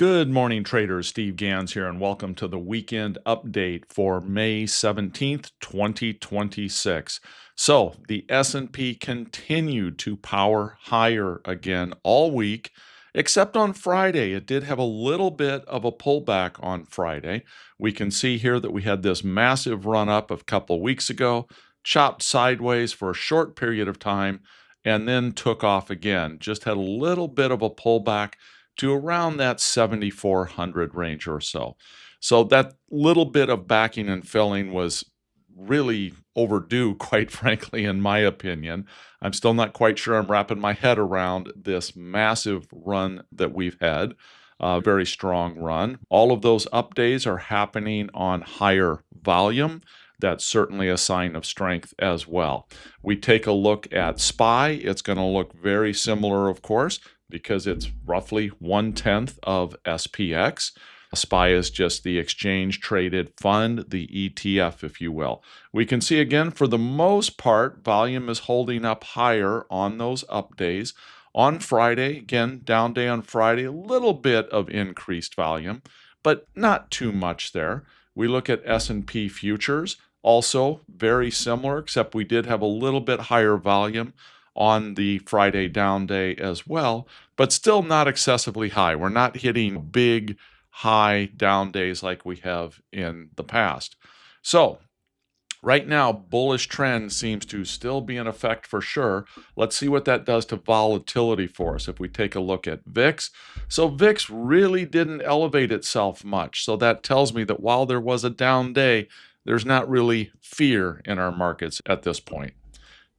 Good morning, traders. Steve Ganz here, and welcome to the weekend update for May 17th, 2026. So the S&P continued to power higher again all week, except on Friday. It did have a little bit of a pullback on Friday. We can see here that we had this massive run up a couple of weeks ago, chopped sideways for a short period of time, and then took off again. Just had a little bit of a pullback to around that 7,400 range or so. So that little bit of backing and filling was really overdue, quite frankly, in my opinion. I'm still not quite sure I'm wrapping my head around this massive run that we've had. A very strong run. All of those up days are happening on higher volume. That's certainly a sign of strength as well. We take a look at SPY. It's going to look very similar, of course, because it's roughly 1/10 of SPX. SPY is just the exchange traded fund, the ETF, if you will. We can see again, for the most part, volume is holding up higher on those up days. On Friday, again, down day on Friday, a little bit of increased volume, but not too much there. We look at S&P futures, also very similar, except we did have a little bit higher volume on the Friday down day as well, but still not excessively high. We're not hitting big, high down days like we have in the past. So right now, bullish trend seems to still be in effect for sure. Let's see what that does to volatility for us if we take a look at VIX. So VIX really didn't elevate itself much. So that tells me that while there was a down day, there's not really fear in our markets at this point.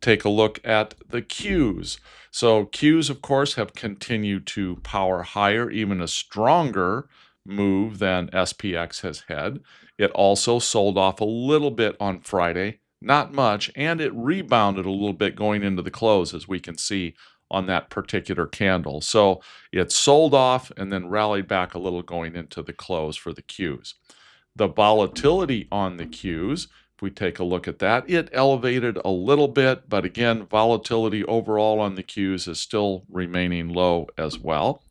Take a look at the Qs. So Qs, of course, have continued to power higher, even a stronger move than SPX has had. It also sold off a little bit on Friday, not much, and it rebounded a little bit going into the close, as we can see on that particular candle. So it sold off and then rallied back a little going into the close for the Qs. The volatility on the Qs, if we take a look at that, it elevated a little bit, but again, volatility overall on the Qs is still remaining low as well.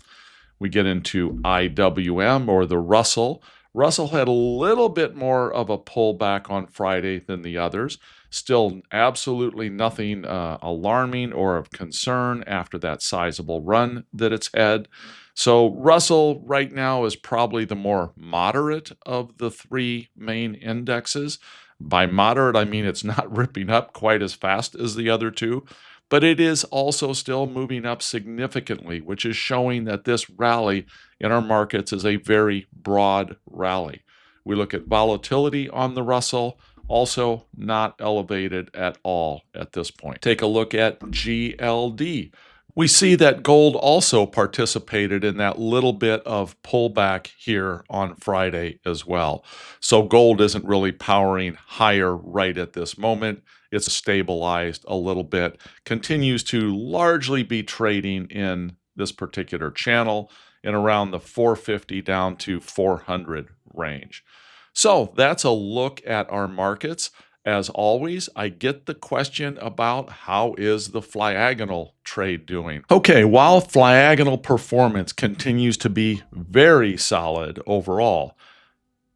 We get into IWM, or the Russell. Russell had a little bit more of a pullback on Friday than the others. Still absolutely nothing alarming or of concern after that sizable run that it's had. So Russell right now is probably the more moderate of the three main indexes. By moderate, I mean it's not ripping up quite as fast as the other two, but it is also still moving up significantly, which is showing that this rally in our markets is a very broad rally. We look at volatility on the Russell, also not elevated at all at this point. Take a look at GLD. We see that gold also participated in that little bit of pullback here on Friday as well. So gold isn't really powering higher right at this moment. It's stabilized a little bit, continues to largely be trading in this particular channel in around the 450 down to 400 range. So that's a look at our markets. As always, I get the question about how is the Flyagonal trade doing? Okay, while Flyagonal performance continues to be very solid overall,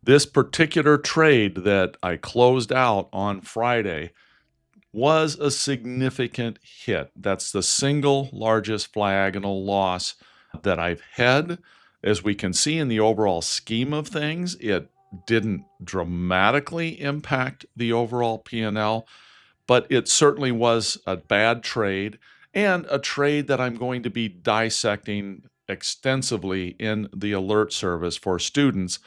this particular trade that I closed out on Friday was a significant hit. That's the single largest Flyagonal loss that I've had. As we can see in the overall scheme of things, it didn't dramatically impact the overall P&L, but it certainly was a bad trade, and a trade that I'm going to be dissecting extensively in the alert service for students,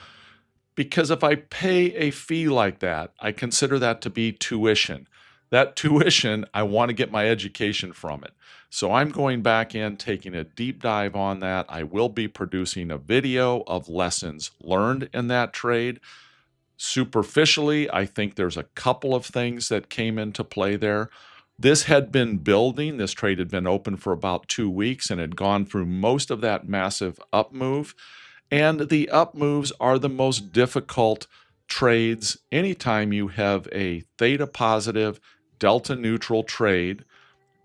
because if I pay a fee like that, I consider that to be tuition. That tuition, I want to get my education from it. So I'm going back in, taking a deep dive on that. I will be producing a video of lessons learned in that trade. Superficially, I think there's a couple of things that came into play there. This had been building. This trade had been open for about 2 weeks and had gone through most of that massive up move. And the up moves are the most difficult trades anytime you have a theta positive, delta neutral trade.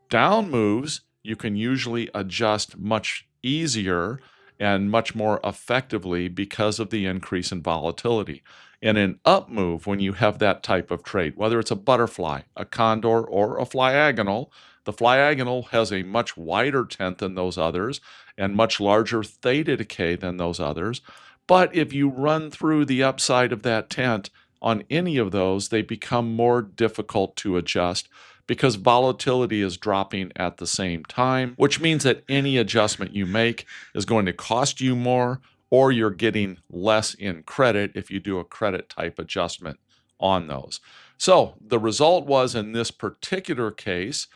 Down moves, you can usually adjust much easier and much more effectively because of the increase in volatility. In an up move, when you have that type of trade, whether it's a butterfly, a condor, or a Flyagonal, the Flyagonal has a much wider tent than those others and much larger theta decay than those others. But if you run through the upside of that tent on any of those, they become more difficult to adjust because volatility is dropping at the same time, which means that any adjustment you make is going to cost you more, or you're getting less in credit if you do a credit type adjustment on those. So the result was, in this particular case,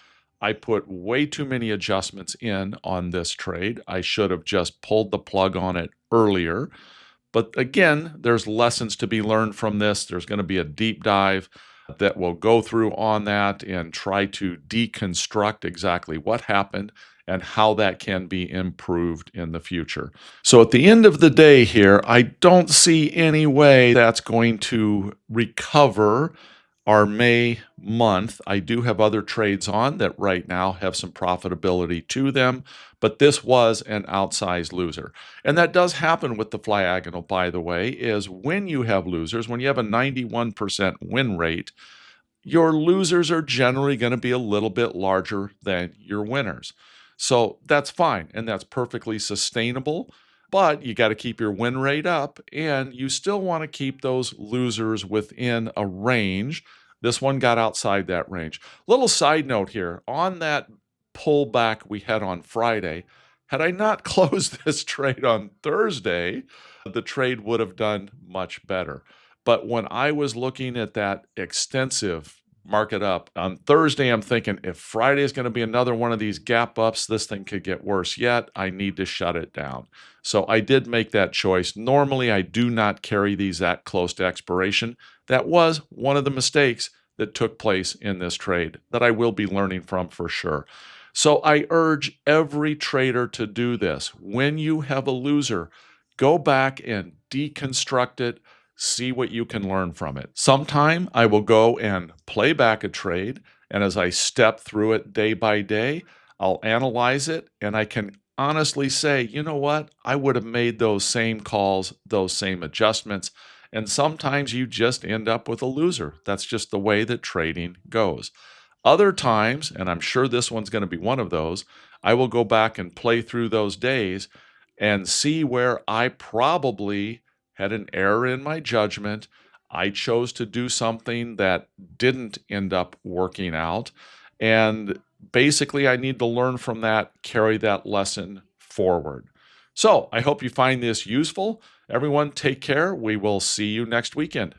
I put way too many adjustments in on this trade. I should have just pulled the plug on it earlier. But again, there's lessons to be learned from this. There's going to be a deep dive that will go through on that and try to deconstruct exactly what happened and how that can be improved in the future. So at the end of the day here, I don't see any way that's going to recover our May month. I do have other trades on that right now have some profitability to them, but this was an outsized loser. And that does happen with the Flyagonal, by the way, is when you have losers, when you have a 91% win rate, your losers are generally going to be a little bit larger than your winners. So that's fine, and that's perfectly sustainable, but you got to keep your win rate up, and you still want to keep those losers within a range. This one got outside that range. Little side note here, on that pullback we had on Friday, had I not closed this trade on Thursday, the trade would have done much better. But when I was looking at that extensive market up on Thursday, I'm thinking, if Friday is going to be another one of these gap ups, this thing could get worse yet. I need to shut it down. So I did make that choice. Normally, I do not carry these that close to expiration. That was one of the mistakes that took place in this trade that I will be learning from for sure. So I urge every trader to do this. When you have a loser, go back and deconstruct it. See what you can learn from it. Sometime I will go and play back a trade, and as I step through it day by day, I'll analyze it, and I can honestly say, you know what? I would have made those same calls, those same adjustments, and sometimes you just end up with a loser. That's just the way that trading goes. Other times, and I'm sure this one's going to be one of those, I will go back and play through those days and see where I probably had an error in my judgment. I chose to do something that didn't end up working out. And basically, I need to learn from that, carry that lesson forward. So I hope you find this useful. Everyone, take care. We will see you next weekend.